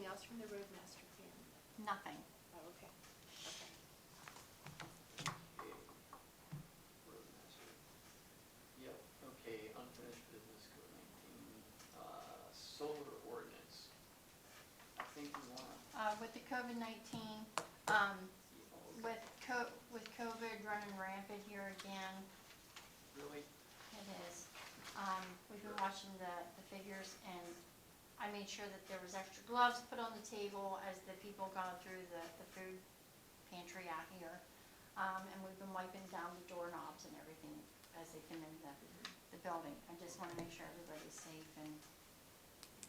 else from the roadmaster plan? Nothing. Oh, okay, okay. Okay. Roadmaster. Yep, okay, unfinished business, COVID-19, solar ordinance. I think we want With the COVID-19, with COVID running rampant here again, really, it is. We've been watching the figures, and I made sure that there was extra gloves put on the table as the people gone through the food pantry out here. And we've been wiping down the doorknobs and everything as they come in the building. I just want to make sure everybody's safe, and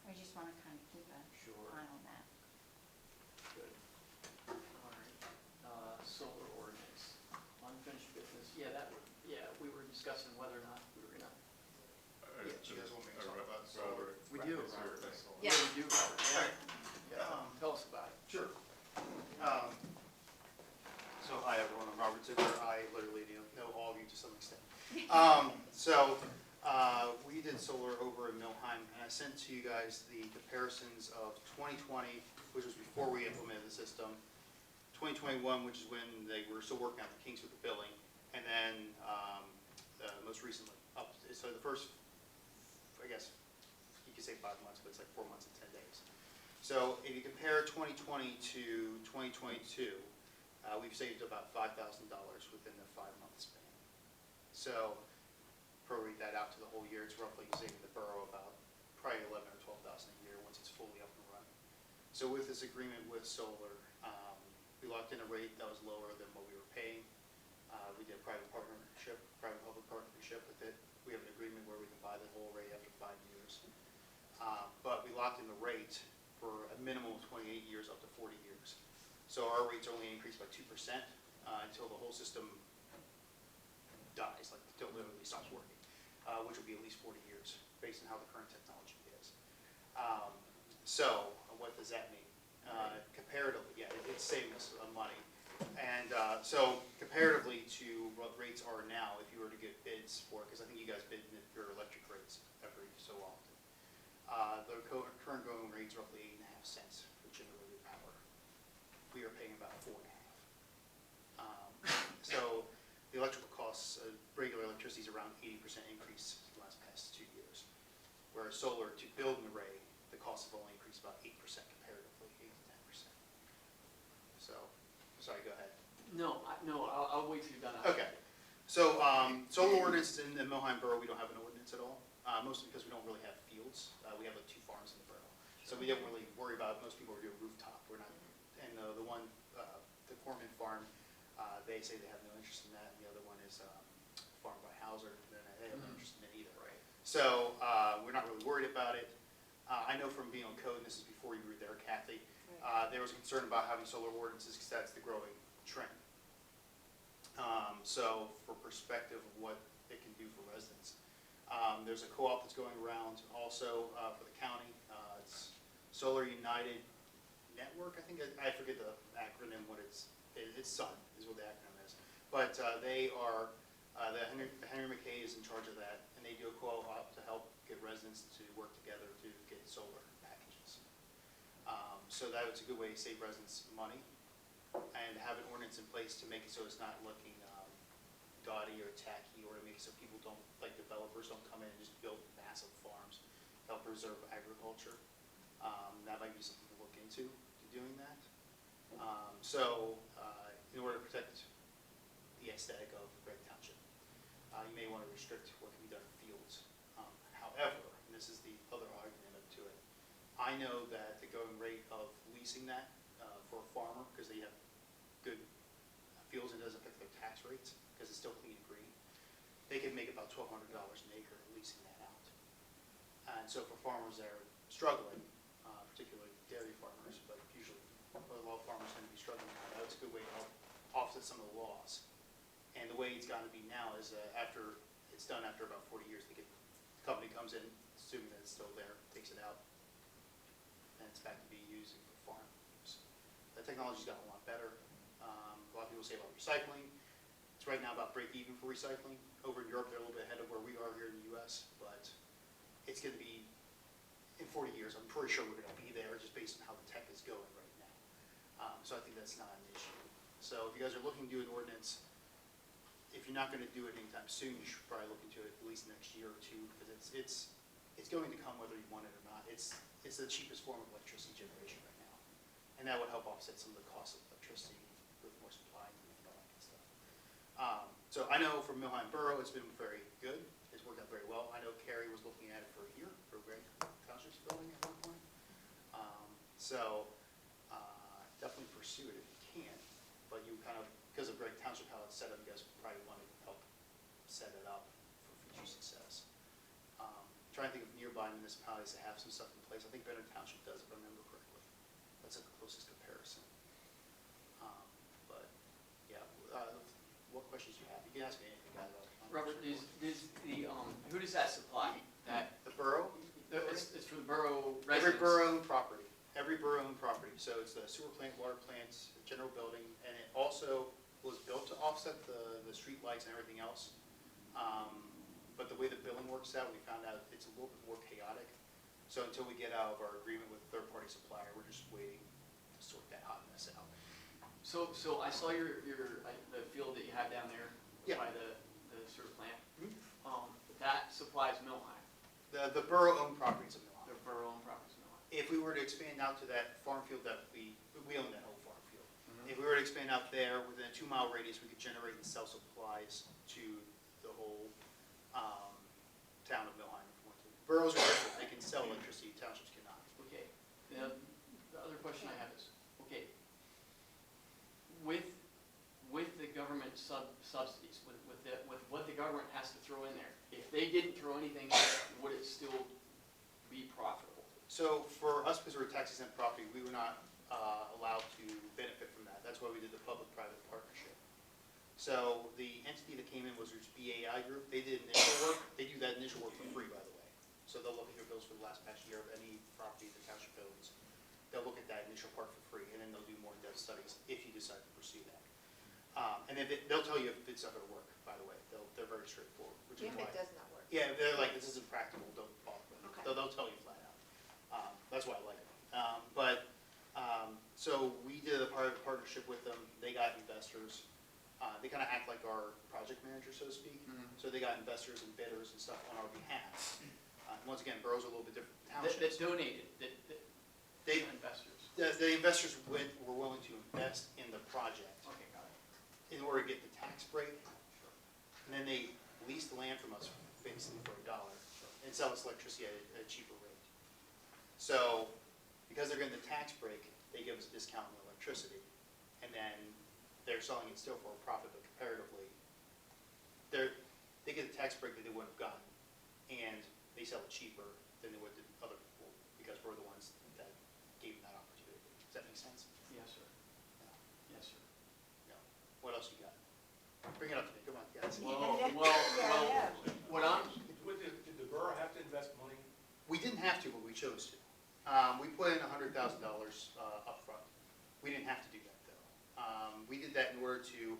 I just want to kind of keep an Sure. eye on that. good. All right, solar ordinance, unfinished business, yeah, we were discussing whether or not we were gonna. Do you guys want me to talk about solar? We do. Yeah. We do, Robert, yeah. Tell us about it. Sure. So hi everyone, I'm Robert Ziegler. I literally know all of you to some extent. We did solar over in Milheim, and I sent to you guys the comparisons of 2020, which was before we implemented the system, 2021, which is when they were still working out the kinks with the billing, and then most recently, so the first, I guess, you could say 5 months, but it's like 4 months and 10 days. So if you compare 2020 to 2022, we've saved about $5,000 within the 5-month span. So prorate that out to the whole year, it's roughly saving the borough about probably $11,000 or $12,000 a year once it's fully up and running. So with this agreement with solar, we locked in a rate that was lower than what we were paying. We did a private-public partnership with it. We have an agreement where we can buy the whole rate after 5 years. But we locked in the rate for a minimum of 28 years up to 40 years. So our rates only increased by 2% until the whole system dies, like until it literally stops working, which will be at least 40 years based on how the current technology is. So what does that mean? Comparatively, yeah, it's saving us money. And so comparatively to what rates are now, if you were to get bids for it, because I think you guys bid your electric rates every so often, the current going rate is roughly 8.5 cents for generated power. We are paying about 4.5. So the electrical costs, regular electricity is around 80% increase in the past 2 years. Whereas solar, to build an array, the costs have only increased about 8% comparatively, 8 to 10%. So, sorry, go ahead. No, I'll wait till you're done. Okay. So solar ordinance in the Milheim Borough, we don't have an ordinance at all, mostly because we don't really have fields. We have like 2 farms in the borough. So we don't really worry about it. Most people are doing rooftop. We're not, and the one, the Corman farm, they say they have no interest in that, and the other one is farmed by Hauser, and they have no interest in it either. Right. So we're not really worried about it. I know from being on code, and this is before you were there, Kathy, there was concern about having solar ordinances because that's the growing trend. So for perspective of what it can do for residents, there's a co-op that's going around also for the county. It's Solar United Network, I think. I forget the acronym, what it's SUN is what the acronym is. But they are, Henry McKay is in charge of that, and they do a co-op to help get residents to work together to get solar packages. So that was a good way to save residents money and have an ordinance in place to make it so it's not looking gaudy or tacky, or to make it so people don't, like developers don't come in and just build massive farms, help preserve agriculture. That might be something to look into doing that. In order to protect the aesthetic of Gregg Township, you may want to restrict what can be done in fields. However, and this is the other argument to it, I know that the going rate of leasing that for a farmer, because they have good fields and doesn't affect their tax rates, because it's still clean and green, they can make about $1,200 an acre leasing that out. And so for farmers that are struggling, particularly dairy farmers, but usually a lot of farmers tend to be struggling now, that's a good way to help offset some of the loss. And the way it's got to be now is after it's done after about 40 years, the company comes in, assuming that it's still there, takes it out, and it's back to be used for farm use. The technology's gotten a lot better. A lot of people say about recycling. It's right now about break even for recycling. Over in Europe, they're a little bit ahead of where we are here in the US, but it's going to be, in 40 years, I'm pretty sure we're going to be there just based on how the tech is that's not an issue. So if you guys are looking to do an ordinance, if you're not gonna do it anytime soon, you should probably look into it at least next year or two, because it's going to come whether you want it or not. It's the cheapest form of electricity generation right now. And that would help offset some of the cost of electricity with more supply and all that kind of stuff. So I know from Milheim Borough, it's been very good. It's worked out very well. I know Carrie was looking at it for a year, for Greg Township's building at one point. Definitely pursue it if you can, but you kind of, because of Greg Township, how it's set up, you guys probably want to help set it up for future success. Trying to think of nearby municipalities that have some stuff in place. I think Benner Township does, if I remember correctly. That's like the closest comparison. But, yeah, what questions do you have? You can ask me anything, guys. Robert, who does that supply? That, The borough? it's for the borough Every residents? borough owned property. Every borough owned property. So it's the sewer plant, water plants, the general building, and it also was built to offset the street lights and everything else. But the way the billing works out, we found out it's a little bit more chaotic. So until we get out of our agreement with the third-party supplier, we're just waiting to sort that hot mess out. So I saw the field that you have down there Yeah. by the sewer plant. That supplies Milheim, The borough owned properties of the Milwaukee. borough-owned properties of Milheim. If we were to expand out to that farm field that we own that whole farm field. Mhm. If we were to expand out there within a 2-mile radius, we could generate and sell supplies to the whole town of Milheim if we want to. Boroughs are different, they can sell electricity, townships cannot. Okay, now, the other question I have is, okay, with the government subsidies, with what the government has to throw in there, if they didn't throw anything in, would it still be profitable? So for us, because we're a tax exempt property, we were not allowed to benefit from that. That's why we did the public-private partnership. So the entity that came in was BAI Group. They did initial work. They do that initial work for free, by the way. So they'll look at your bills for the last past year of any property the township owns. They'll look at that initial part for free, and then they'll do more in-depth studies if you decide to pursue that. And then they'll tell you if it's not going to work, by the way. They're very straightforward, which is If why. it does not work. Yeah, they're like, this isn't practical, don't bother with it. Okay. They'll tell you flat out. That's why I like it. So we did a partnership with them. They got investors. They kind of act like our project manager, so to speak. Mhm. So they got investors and bidders and stuff on our behalf. Once again, boroughs are a little bit different than That townships. donated, They, investors. the investors were willing to invest in the project Okay, got it. in order to get the tax break. And then they leased the land from us basically for $1 and sell us electricity at a cheaper rate. So because they're getting the tax break, they give us a discount on the electricity. And then they're selling it still for a profit, but comparatively, they get a tax break that they wouldn't have gotten. And they sell it cheaper than they would to other people because we're the ones that gave them that opportunity. Does that make sense? Yes, sir. Yeah. Yes, sir. Yeah. What else you got? Bring it up to me, come on, guys. Well, what I'm, Did the borough have to invest money? We didn't have to, but we chose to. We put in $100,000 upfront. We didn't have to do that, though. We did that in order to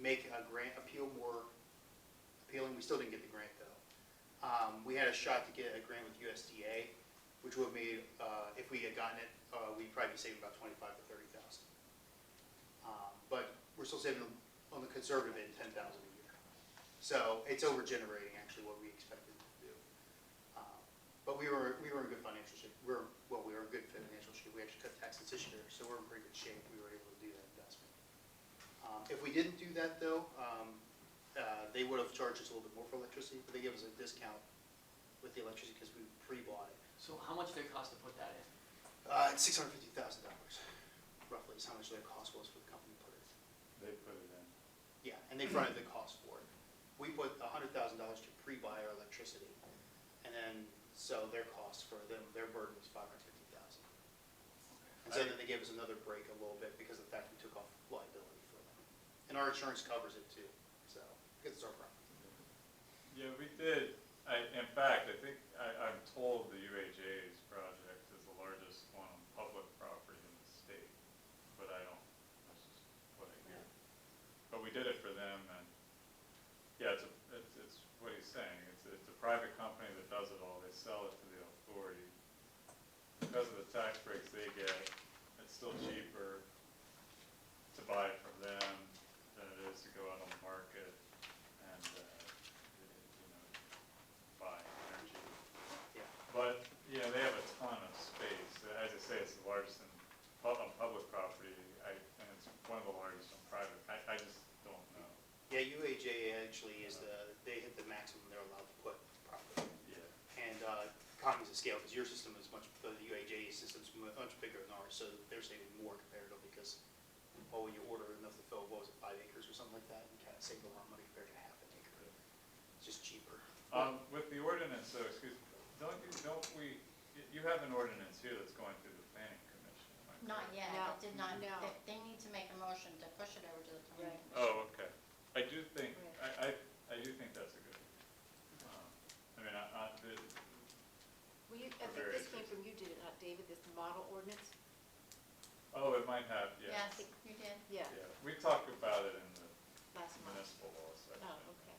make a grant appeal more appealing. We still didn't get the grant, though. We had a shot to get a grant with USDA, which would have made, if we had gotten it, we'd probably be saving about $25,000 to $30,000. But we're still saving on the conservative end $10,000 a year. So it's over-generating, actually, what we expected to do. But we were in good financial shape. We were in good financial shape. We actually cut taxes this year, so we're in pretty good shape. We were able to do that investment. If we didn't do that, though, they would have charged us a little bit more for electricity, but they gave us a discount with the electricity because we pre-bought it. so how much did it cost to put that in? It's $650,000, roughly, is how much that cost was for the company to put it. They put it in. Yeah, and they fronted the cost for it. We put $100,000 to pre-buy our electricity, and then so their cost for them, their burden was $550,000. And so then they gave us another break a little bit because of the fact we took off liability for them. And our insurance covers it too, so, because it's our property. Yeah, we did. In fact, I think, I'm told the UHA's project is the largest one on public property in the state, but I don't, that's just what I hear. But we did it for them, and, yeah, it's what he's saying, it's a private company that does it all, they sell it to the authority. Because of the tax breaks they get, it's still cheaper, buy it from them than it is to go out on the market and, buy energy. Yeah. But, they have a ton of space. As I say, it's the largest on public property, and it's one of the largest on private. I just don't know. Yeah, UAJ actually is they hit the maximum they're allowed to put properly. Yeah. And economies of scale, because your system is the UAJ system's much bigger than ours, so they're saving more comparative because, when you order enough to fill, 5 acres or something like that, you kind of save a lot of money compared to half an acre. It's just cheaper. With the ordinance, though, you have an ordinance here that's going through the planning commission, am I Not correct? yet, No, it did not, no. they need to make a motion to push it over to the planning Right. commission. Oh, okay. I do think, I do think that's a good, Well, I think this came from you, did it not, David, this model ordinance? it might have, yeah. Yes, you did. Yeah, Yeah, we talked about it in the last month. municipal law section. Oh, okay.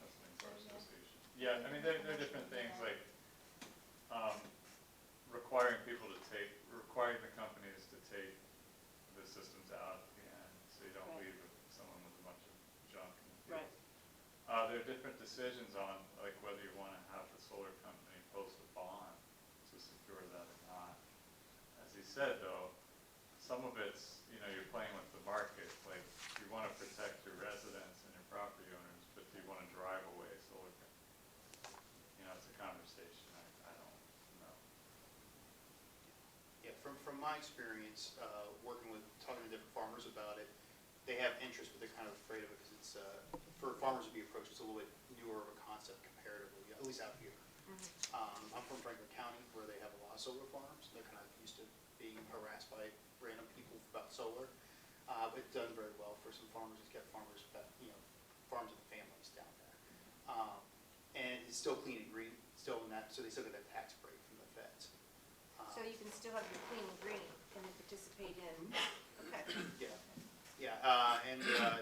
That's the Bar Association. Yeah, there are different things like, requiring the companies to take the systems out at the end, so you don't Right. leave someone with a bunch of junk in the field. Right. There are different decisions on, like, whether you want to have the solar company post a bond to secure that or not. As he said, though, some of it's, you're playing with the market, like, you want to protect your residents and your property owners, but do you want to drive away solar? It's a conversation, I don't know. Yeah, from my experience, talking to different farmers about it, they have interest, but they're kind of afraid of it because it's, for farmers to be approached, it's a little bit newer of a concept comparatively, at least out here. I'm from Franklin County, where they have a lot of solar farms. They're kind of used to being harassed by random people about solar. It's done very well for some farmers. It's got farms and families down there. And it's still clean and green, still in that, so they still get that tax break from the feds. So you can still have your clean and green and participate in, okay.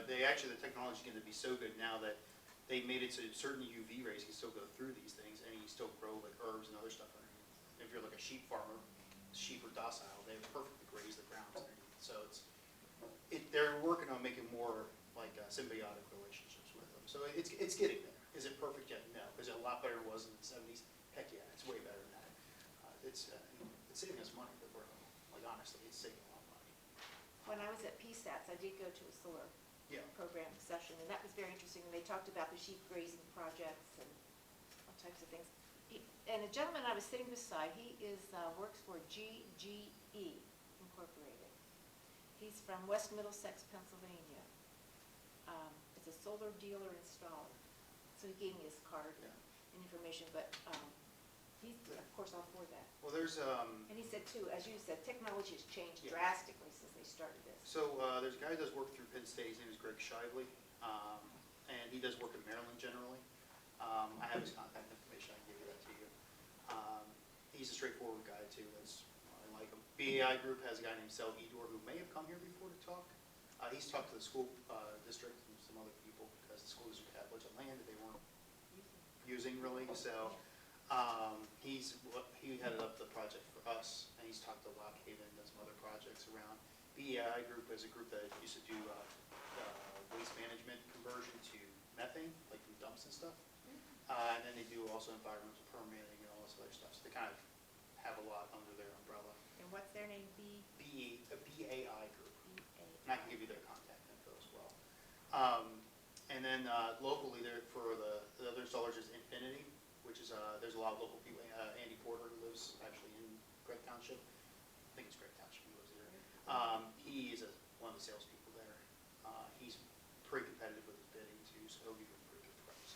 They actually, the technology's gonna be so good now that they made it so certain UV rays can still go through these things, and you still grow like herbs and other stuff underneath. If you're like a sheep farmer, sheep are docile, they perfectly graze the ground underneath. So they're working on making more like symbiotic relationships with them. So it's getting there. Is it perfect yet? No. Is it a lot better than it was in the 70s? Heck yeah, it's way better than that. It's saving us money, but honestly, it's saving a lot of money. When I was at PSATS, I did go to a solar Yeah. program session, and that was very interesting. And they talked about the sheep grazing projects and all types of things. And a gentleman I was sitting beside, he works for GGE Incorporated. He's from West Middlesex, Pennsylvania. It's a solar dealer installer. So he gave me his card and information, but he's, of course, all for that. Well, there's And he said too, as you said, technology has changed drastically since they started this. there's a guy who does work through Penn State. His name is Greg Shively, and he does work in Maryland generally. I have his contact information. I can give you that to you. He's a straightforward guy too. I like him. BAI Group has a guy named Sel Edor who may have come here before to talk. He's talked to the school district and some other people because the school district had a bunch of land that they weren't using really. So he headed up the project for us, and he's talked to Lock Haven and done some other projects around. BAI Group is a group that used to do waste management conversion to methane, like from dumps and stuff. And then they do also environmental permitting and all this other stuff. So they kind of have a lot under their umbrella. And what's their name? BAI Group. And I can give you their contact info as well. And then locally, there for the other installers is Infinity, which is there's a lot of local people. Andy Porter, who lives actually in Gregg Township. I think it's Gregg Township. He lives there. He is one of the salespeople there. He's pretty competitive with his bidding too, so he'll give you a pretty good price.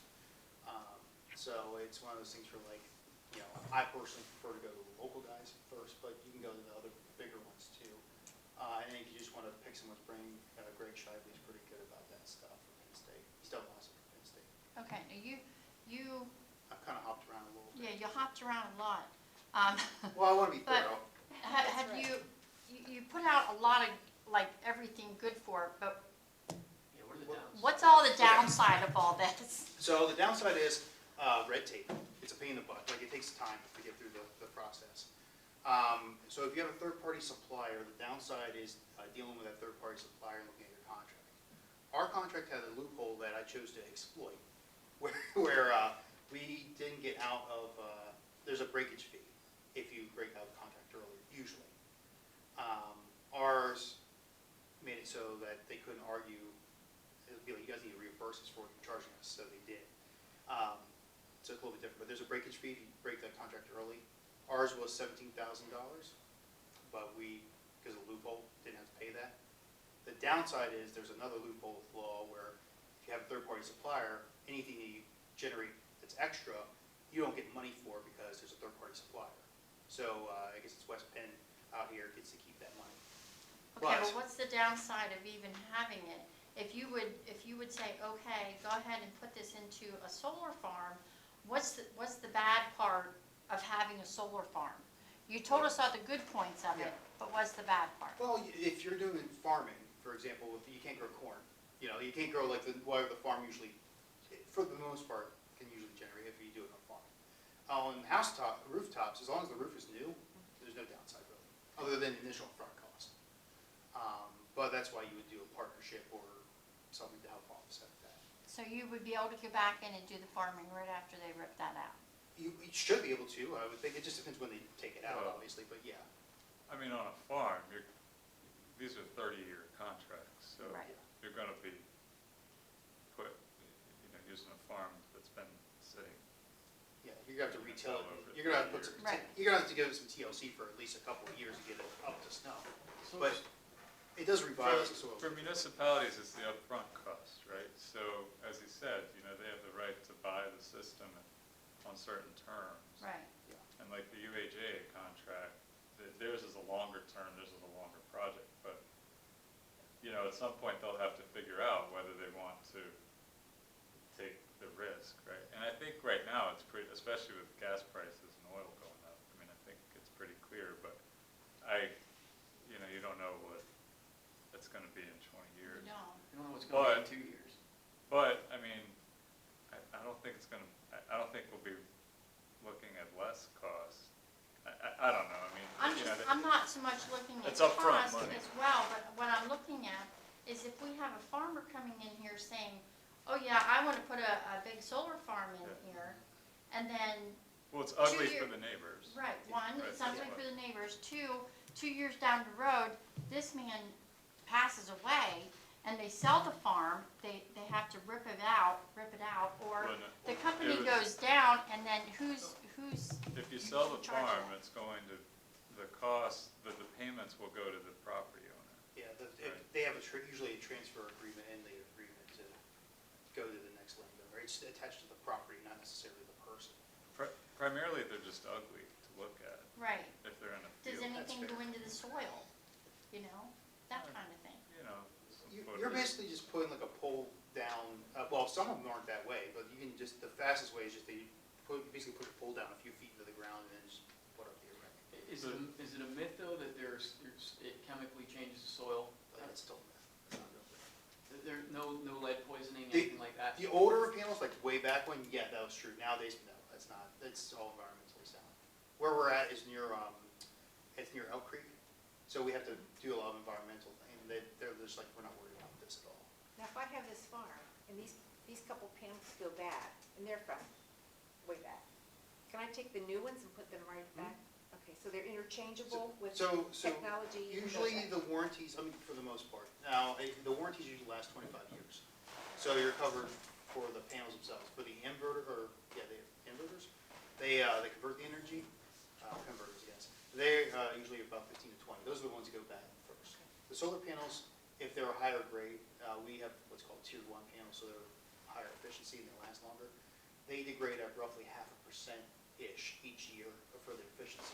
So it's one of those things for like, I personally prefer to go to the local guys first, but you can go to the other bigger ones too. And then if you just want to pick someone's brain, Greg Shively's pretty good about that stuff from Penn State. He's done awesome for Penn State. Okay, now you, I've kind of hopped around a little bit. yeah, you hopped around a lot. Well, I want to be But- thorough. Have you put out a lot of, like, everything good for it, but Yeah, what are the downs? what's all the downside of all this? So the downside is red tape. It's a pain in the butt. Like, it takes time to get through the process. So if you have a third-party supplier, the downside is dealing with that third-party supplier and looking at your contract. Our contract had a loophole that I chose to exploit, where we didn't get out of, there's a breakage fee if you break out of the contract early, usually. Ours made it so that they couldn't argue, it would be like, you guys need to reimburse us for what you're charging us, so they did. So it's a little bit different, but there's a breakage fee if you break that contract early. Ours was $17,000, but we, because of the loophole, didn't have to pay that. The downside is there's another loophole with law where if you have a third-party supplier, anything that you generate that's extra, you don't get money for because there's a third-party supplier. So I guess it's West Penn out here gets to keep that money. Okay, but what's the downside of even having it? If you would say, okay, go ahead and put this into a solar farm, what's the bad part of having a solar farm? You told us all the good points of it, but what's the bad part? Well, if you're doing farming, for example, if you can't grow corn, you know, you can't grow like whatever the farm usually, for the most part, can usually generate if you do it on a farm. On rooftops, as long as the roof is new, there's no downside really, other than initial front cost. But that's why you would do a partnership or something to help offset that. So you would be able to go back in and do the farming right after they rip that out? You should be able to, I would think, it just depends when they take it out, Well, obviously, but yeah. I mean, on a farm, these are 30-year contracts, so Right. you're gonna be using a farm that's been sitting. Yeah, you're gonna have to retail Well over it, you're gonna have to put 30 some, Right. you're gonna have to give it some TLC for at least a couple of years to get it up to snuff. So- But it does revitalize the soil. For municipalities, it's the upfront cost, right? So, as he said, they have the right to buy the system on certain terms. Right. And like the UHA contract, theirs is a longer term, theirs is a longer project, but, at some point, they'll have to figure out whether they want to take the risk, right? And I think right now, it's pretty, especially with gas prices and oil going up, I think it's pretty clear, but you don't know what it's gonna be in 20 years. You don't. You don't know what's going on in 2 years. But, I don't think it's gonna, I don't think we'll be looking at less cost. I don't know, I'm not so much looking at It's upfront cost money. as well, but what I'm looking at is if we have a farmer coming in here saying, oh yeah, I wanna put a big solar farm in Yeah. here, and then, well, it's ugly 2 year- for the neighbors. right, one, Right, it's ugly yeah. for the neighbors, 2 years down the road, this man passes away, and they sell the farm, they have to rip it out, or Well, no, the company it was- goes down, and then who's If you sell the charge farm, that? it's going to, the cost, the payments will go to the property owner. Yeah, Right. they have usually a transfer agreement in the agreement to go to the next landowner. It's attached to the property, not necessarily the person. Primarily, they're just ugly to look at, right. if they're in a Does field. anything fair. go into the soil? That kind of thing. Some You're footers. basically just putting like a pole down, well, some of them aren't that way, but you can just, the fastest way is just basically put a pole down a few feet into the ground and then just put up the erect. Is it a myth, though, that it chemically changes the soil? That's still a myth. That's not real myth. There's no lead poisoning, The- anything like that? The older panels, like way back when, yeah, that was true. Nowadays, no, that's not. It's all environmentally sound. Where we're at is near, it's near Elk Creek, so we have to do a lot of environmental things. They're just like, we're not worried about this at all. Now, if I have this farm, and these couple panels go bad, and they're from way back, can I take the new ones and put them right back? Okay, so they're interchangeable with So technology? and usually those- the warranties, for the most part. Now, the warranties usually last 25 years. So you're covered for the panels themselves. For the inverter, the inverters, they convert the energy, converters, yes. They're usually about 15 to 20. Those are the ones that go bad first. The solar panels, if they're a higher grade, we have what's called tier 1 panels, so they're higher efficiency and they last longer. They degrade at roughly 0.5%-ish each year for the efficiency.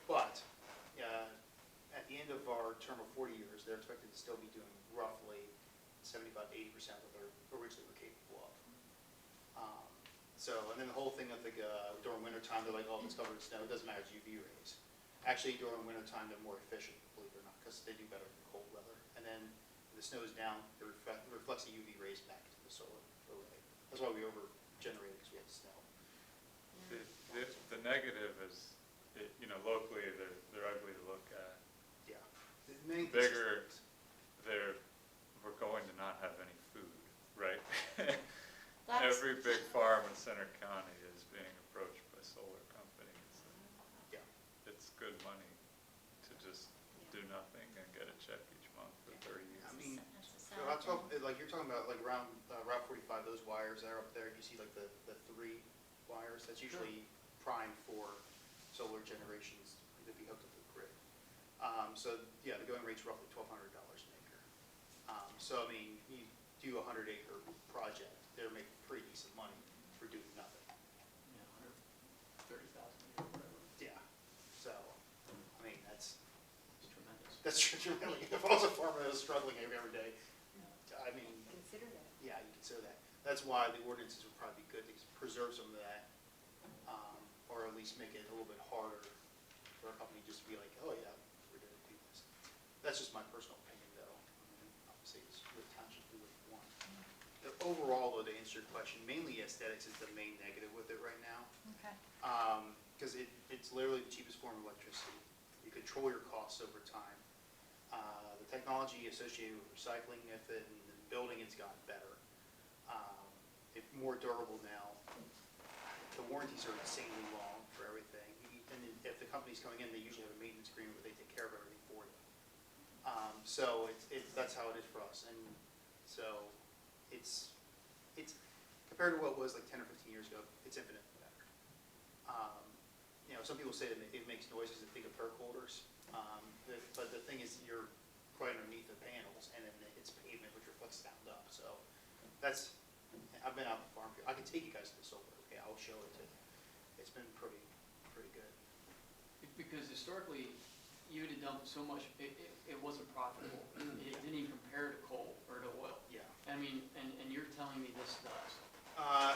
But at the end of our term of 40 years, they're expected to still be doing roughly 75 to 80% what they originally were capable of. And then the whole thing of during winter time, they're like, oh, it's covered in snow, it doesn't matter, it's UV rays. Actually, during winter time, they're more efficient, believe it or not, because they do better in cold weather. And then when the snow is down, it reflects the UV rays back to the solar array. That's why we over-generate, because we have snow. The negative is locally, they're ugly to look at. Yeah. The main thing is- Bigger, we're going to not have any food, right? That's- Every big farm in Center County is being approached by solar companies. Yeah. It's good money to just do nothing and get a check each month for 30 years. I mean, That's a so sad I talk, thing. like, you're talking about, like, around Route 45, those wires that are up there, you see, like, the 3 wires, that's usually primed for solar generations to be hooked up to the grid. So, yeah, the going rate's roughly $1,200 an acre. So, I mean, you do a 100-acre project, they're making pretty decent money for doing nothing. Yeah, 130,000 a year, whatever. Yeah. So, I mean, that's It's tremendous. true. If I was a farmer that was struggling every day, I mean, Consider that. yeah, you consider that. That's why the ordinances would probably be good to preserve some of that, or at least make it a little bit harder for a company just to be like, oh yeah, we're gonna do this. That's just my personal opinion though. I mean, obviously, it's the township do what you want. Overall though, to answer your question, mainly aesthetics is the main negative with it right now. Okay. Because it's literally the cheapest form of electricity. You control your costs over time. The technology associated with recycling method and the building it's gotten better. It's more durable now. The warranties are insanely long for everything. And if the company's coming in, they usually have a maintenance agreement where they take care of everything for you. So that's how it is for us. And so it's compared to what it was like 10 or 15 years ago, it's infinitely better. Some people say that it makes noises that think of percolators, but the thing is, you're right underneath the panels, and then it's pavement which reflects sound up. So I've been out the farm. I can take you guys to the solar. Okay, I'll show it to you. It's been pretty good. Because historically, you had to dump so much, it wasn't profitable. It didn't even compare to coal or to oil. Yeah. I mean, and you're telling me this does.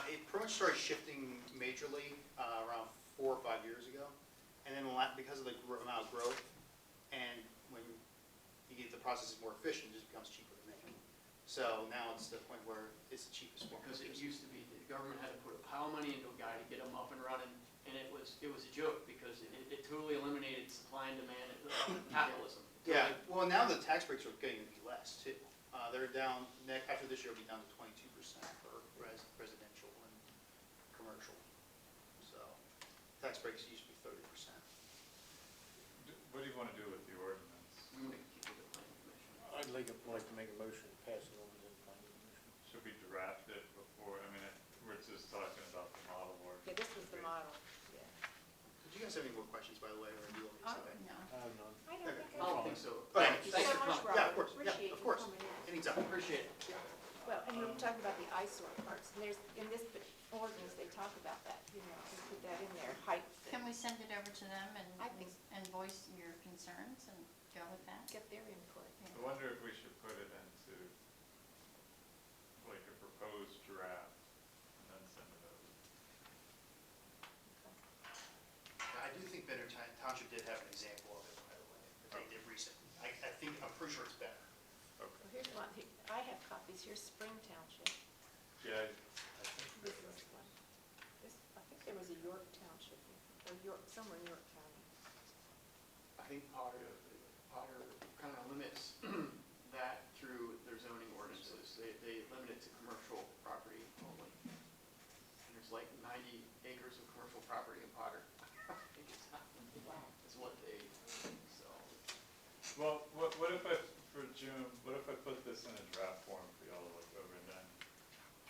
It pretty much started shifting majorly around 4 or 5 years ago, and then because of the amount of growth, and when you get the process is more efficient, it just becomes cheaper to make. So now it's the point where it's the cheapest form. Because it used to be, the government had to put a pile of money into a guy to get him up and running, and it was a joke, because it totally eliminated supply and demand capitalism. Yeah, well, now the tax breaks are getting to be less too. They're down, after this year, it'll be down to 22% for residential and commercial. So tax breaks used to be 30%. What do you want to do with the ordinance? I'm gonna keep it at planning commission. I'd like to make a motion to pass it on to the planning commission. Should we draft it before, we're just talking about the model work. Yeah, this was the model, yeah. Did you guys have any more questions, by the way, or do you want me to Oh, say that? no. I have none. I don't think I don't think so. Okay. Thank you Thanks so for much, coming. Robert. Yeah, of course, Appreciate of you course. coming in. Anytime. Appreciate it. Well, and we were talking about the eyesore parts, and there's, in this ordinance, they talk about that, they put that in there, height. Can we send it over to them I think- and voice your concerns and go with that? Get their input. I wonder if we should put it into like a proposed draft and then send it over. I do think Benner Township did have an example of it, by the way, that they did recently. I'm pretty sure it's better. Well, here's one, I have copies, here's Spring Township, Yeah, this is one. I think there was a York Township, or somewhere in York County. I think Potter kind of limits that through their zoning ordinances. They limit it to commercial property only. And there's like 90 acres of commercial property in Potter. I think it's what they, so. well, what if for June, what if I put this in a draft form for y'all to look over and then?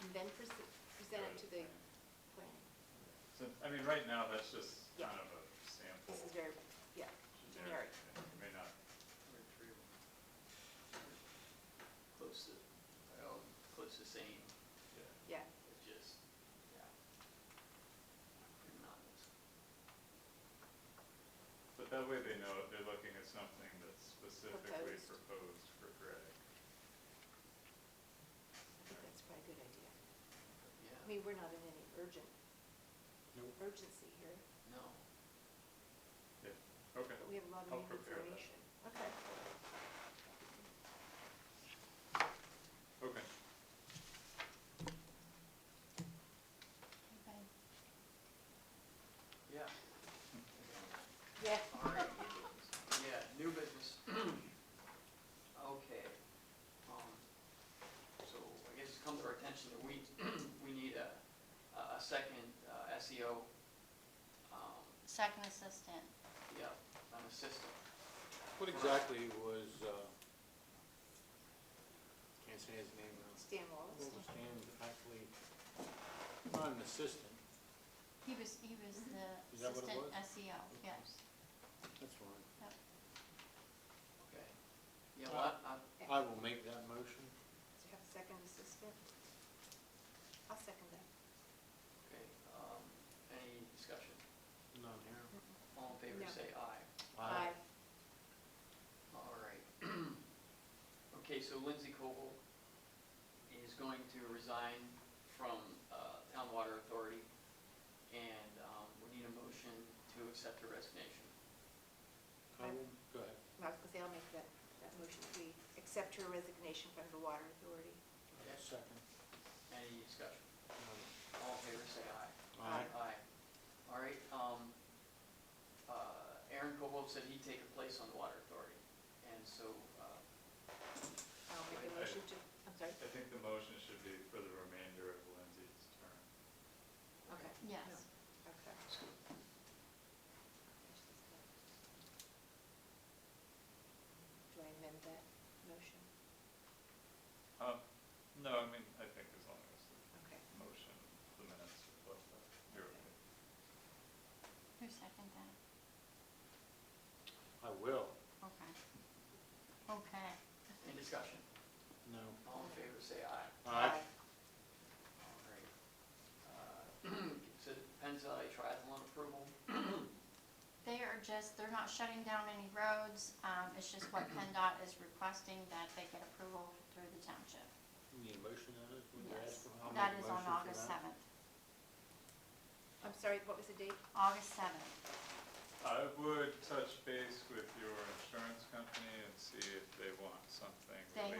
And then present it to the planning. So, right now, that's just Yeah. kind of a sample. This is very, yeah, generic. It may not, Close to same. yeah. yeah. It's just, yeah. Pretty monotonous. But that way they know they're looking at something that's specifically Proposed. proposed for Greg. I think that's probably a good idea. Yeah. I mean, we're not in any Nope. urgency here, No. Yeah, okay. but we have a lot of I'll new prepare that. information. Okay. Okay. Okay. Yeah. second assistant. Yeah, an assistant. What exactly was, can't say his name now. Stan Wallace. What was Stan actually, not an assistant, He was the Is that what it assistant was? SEO, yes. that's fine. Okay. Yeah, well, I will make that motion. Do you have a second assistant? I'll second that. okay, any discussion? None here. All in favor, No. say aye. Aye. All right. Okay, so Lindsay Coble is going to resign from Town Water Authority, and we need a motion to accept her resignation. I will, go ahead. I was gonna say, I'll make that motion, that we accept her resignation from the Water Authority. Okay. Second. Any discussion? None. All in favor, say aye. Aye. Aye. All right, Aaron Coble said he'd take her place on the Water Authority, and so, I'll make a motion to, I'm sorry, I think the motion should be for the remainder of Lindsay's term. okay. Yes. No, okay. Do I amend that motion? No, I mean, I think as long as Okay. the motion, the minutes reflect that, you're okay. Who seconded that? I will. Okay. Okay. any discussion? No. All in favor, say aye. Aye. All right. So Penns Valley Triathlon approval, They are just, they're not shutting down any roads. It's just what PennDOT is requesting, that they get approval through the township. You need a motion on it? Would you Yes. ask for- I'll That make a is on motion for August that. 7th. I'm sorry, what was the date? August 7th. I would touch base with your insurance company and see if they want something. They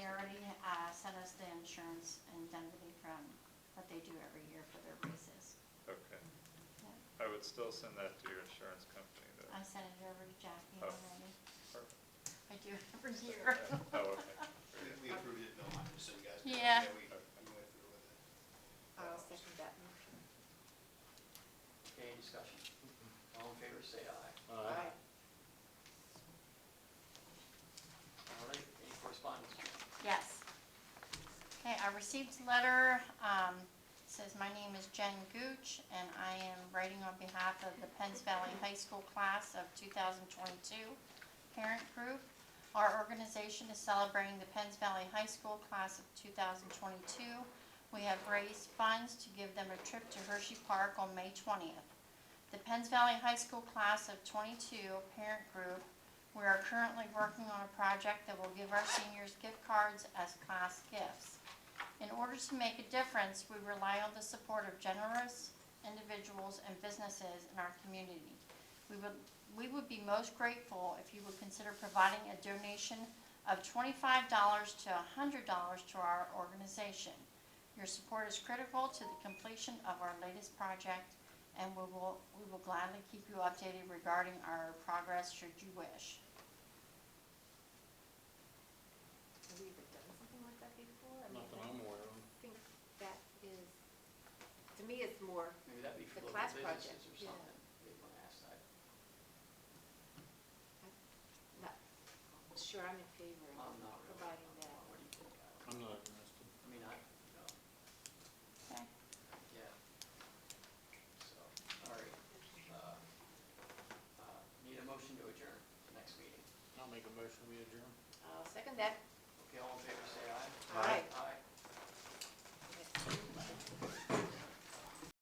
already sent us the insurance indemnity from what they do every year for their races. Okay. Yeah. I would still send that to your insurance company though. I sent it over to Jackie Oh. already. Perfect. I do it every year. Oh, okay. We approved it in Millheim, just so you guys know. Yeah. We went through with it. I'll second that motion. okay, any discussion? All in favor, say aye. Aye. All right, any correspondence? Yes. Okay, I received a letter, says my name is Jen Gooch, and I am writing on behalf of the Penns Valley High School class of 2022 parent group. Our organization is celebrating the Penns Valley High School class of 2022. We have raised funds to give them a trip to Hershey Park on May 20th. The Penns Valley High School class of 22 parent group, we are currently working on a project that will give our seniors gift cards as class gifts. In order to make a difference, we rely on the support of generous individuals and businesses in our community. We would be most grateful if you would consider providing a donation of $25 to $100 to our organization. Your support is critical to the completion of our latest project, and we will gladly keep you updated regarding our progress should you wish. Have we ever done something like that before? I mean, Not that I'm aware of. I think that is, to me, it's more, Maybe that'd be for The local class businesses project, or yeah. something, they want to ask that. not sure I'm in favor of I'm not really. providing that. What do you think, Adam? I'm not interested. I mean, no, Okay. yeah. So, all right. Need a motion to adjourn the next meeting. I'll make a motion, we adjourn. I'll second that. Okay, all in favor, say aye. Aye. Aye.